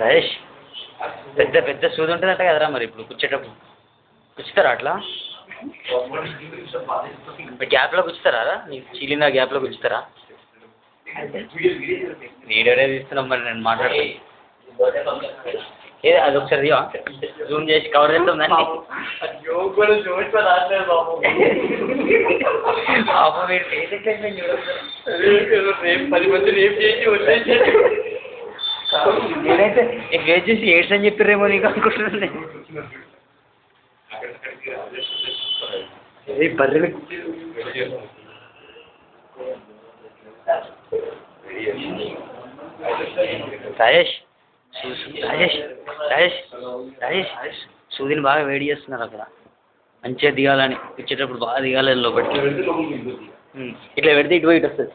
రాజేష్ పెద్ద పెద్ద సూది ఉంటుందంట కదరా మరి ఇప్పుడు కూర్చేటప్పుడు కూర్చుతారా అట్లా గ్యాప్లో కూర్చుతారా నీకు చీలిన గ్యాప్లో కూర్చుతారా వీడియోనే తీస్తున్నాం మరి నేను మాట్లాడుతాను ఏది అది ఒకసారి జూమ్ చేసి కవర్ చేస్తాం దాన్ని బాబు మీరు ఫేస్ ఎక్స్ప్రెషన్ చూడండి 10 మంది రేపు చేసి వచ్చేసి నేనైతే వెయిట్ చేసి ఎయిడ్స్ అని చెప్పారేమో నీకు అనుకుంటున్నాను బర్రెలు రాజేష్ రాజేష్ రాజేష్ రాజేష్ సూదిని బాగా వేడి చేస్తున్నారు అక్కడ మంచిగా దిగాలని ఇచ్చేటప్పుడు బాగా దిగాలని లోపలికి ఇట్లా పెడితే ఇటు ఇటు వస్తుంది